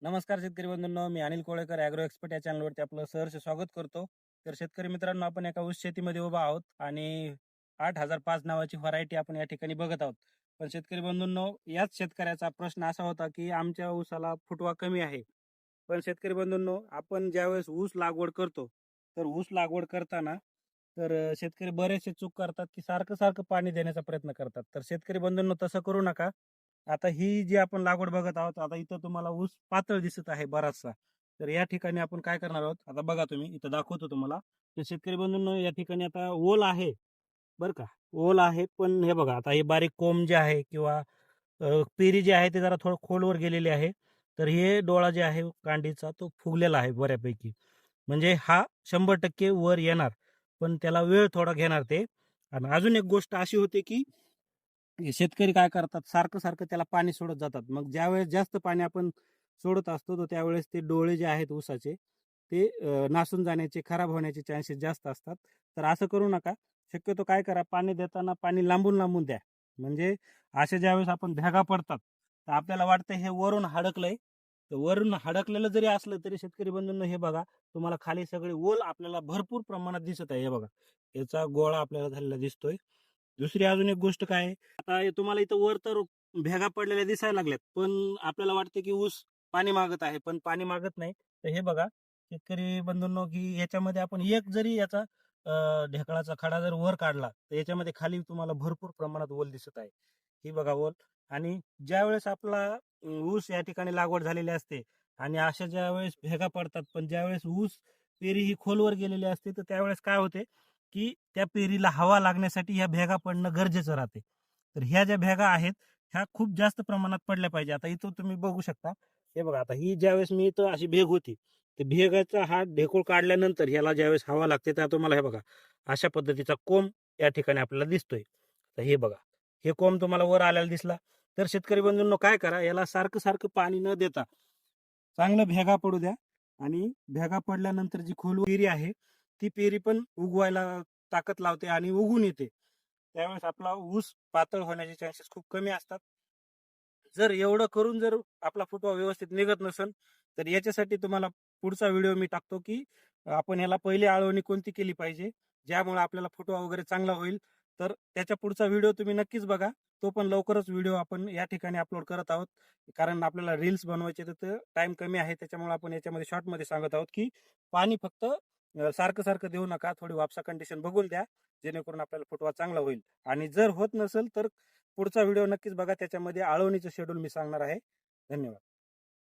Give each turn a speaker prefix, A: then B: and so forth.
A: नमस्कार शेतकरी बंधूंनो, मी Anil Kolekar agro expert या चॅनलवरती आपलं सहर्ष स्वागत करतो. तर शेतकरी मित्रांनो, आपण एका ऊस शेतीमध्ये उभा आहोत आणि 8005 नावाची व्हरायटी आपण या ठिकाणी बघत आहोत. पण शेतकरी बंधूंनो, याच शेतकऱ्याचा प्रश्न असा होता की आमच्या ऊसाला फुटवा कमी आहे. पण शेतकरी बंधूंनो, आपण ज्यावेळेस ऊस लागवड करतो, तर ऊस लागवड करताना शेतकरी बरेचसे चूक करतात की सारखं सारखं पाणी देण्याचा प्रयत्न करतात. तर शेतकरी बंधूंनो, तसं करू नका. आता ही जी आपण लागवड बघत आहोत, आता इथं तुम्हाला ऊस पातळ दिसत आहे बराचसा. तर या ठिकाणी आपण काय करणार आहोत, आता बघा तुम्ही इथं दाखवतो तुम्हाला. तर शेतकरी बंधूंनो, या ठिकाणी आता ओल आहे बरं का, ओल आहे. पण हे बघा, आता हे बारीक कोंब जे आहे किंवा पेरी जे आहे ते जरा थोडं खोलवर गेलेले आहे. तर हे डोळा जे आहे कांडीचा तो फुगलेला आहे बऱ्यापैकी. म्हणजे हा 100% वर येणार, पण त्याला वेळ थोडा घेणार ते. आणि अजून एक गोष्ट अशी होते की हे शेतकरी काय करतात, सारखं सारखं त्याला पाणी सोडत जातात. मग ज्यावेळेस जास्त पाणी आपण सोडत असतो, तर त्यावेळेस ते डोळे जे आहेत ऊसाचे ते नासून जाण्याचे, खराब होण्याचे चान्सेस जास्त असतात. तर असं करू नका. शक्यतो काय करा, पाणी देताना पाणी लांबून लांबून द्या. म्हणजे असे ज्यावेळेस आपण भेगा पडतात, तर आपल्याला वाटतं हे वरून हडकलंय. तर वरून हडकलेलं जरी असलं तरी शेतकरी बंधूंनो, हे बघा, तुम्हाला खाली सगळे ओल आपल्याला भरपूर प्रमाणात दिसत आहे. हे बघा, याचा गोळा आपल्याला झालेला दिसतोय. दुसरी अजून एक गोष्ट काय आहे, आता हे तुम्हाला इथं वर तर भेगा पडलेल्या दिसायला लागल्यात, पण आपल्याला वाटतं की ऊस पाणी मागत आहे, पण पाणी मागत नाही. तर हे बघा शेतकरी बंधूंनो, की याच्यामध्ये आपण एक जरी याचा ढेकळाचा खडा जर वर काढला, तर याच्यामध्ये खाली तुम्हाला भरपूर प्रमाणात ओल दिसत आहे. ही बघा ओल. आणि ज्या वेळेस आपला ऊस या ठिकाणी लागवड झालेली असते आणि अशा ज्या वेळेस भेगा पडतात, पण ज्यावेळेस ऊस पेरी ही खोलवर गेलेली असते, तर त्यावेळेस काय होते की त्या पेरीला हवा लागण्यासाठी ह्या भेगा पडणं गरजेचं राहते. तर ह्या ज्या भेगा आहेत, ह्या खूप जास्त प्रमाणात पडल्या पाहिजे. आता इथं तुम्ही बघू शकता. हे बघा, आता ही ज्यावेळेस मी इथं अशी भेग होती, तर भेगाचा हा ढेकूळ काढल्यानंतर ह्याला ज्यावेळेस हवा लागते, त्या तुम्हाला हे बघा अशा पद्धतीचा कोंब या ठिकाणी आपल्याला दिसतोय. तर हे बघा, हे कोंब तुम्हाला वर आल्याला दिसला. तर शेतकरी बंधूंनो, काय करा, याला सारखं सारखं पाणी न देता चांगलं भेगा पडू द्या. आणि भेगा पडल्यानंतर जी खोल पेरी आहे, ती पेरी पण उगवायला ताकद लावते आणि उगून येते. त्यावेळेस आपला ऊस पातळ होण्याचे चान्सेस खूप कमी असतात. जर एवढं करून जर आपला फुटवा व्यवस्थित निघत नसेल, तर याच्यासाठी तुम्हाला पुढचा व्हिडिओ मी टाकतो की आपण याला पहिली आळवणी कोणती केली पाहिजे, ज्यामुळे आपल्याला फुटवा वगैरे चांगला होईल. तर त्याच्या पुढचा व्हिडिओ तुम्ही नक्कीच बघा. तो पण लवकरच व्हिडिओ आपण या ठिकाणी अपलोड करत आहोत. कारण आपल्याला रील्स बनवायचे, तर टाइम कमी आहे. त्याच्यामुळे आपण याच्यामध्ये शॉर्टमध्ये सांगत आहोत की पाणी फक्त सारखं सारखं देऊ नका, थोडी वापसा कंडिशन बघून द्या, जेणेकरून आपल्याला फुटवा चांगला होईल. आणि जर होत नसेल तर पुढचा व्हिडिओ नक्कीच बघा, त्याच्यामध्ये आळवणीचं शेड्यूल मी सांगणार आहे. धन्यवाद.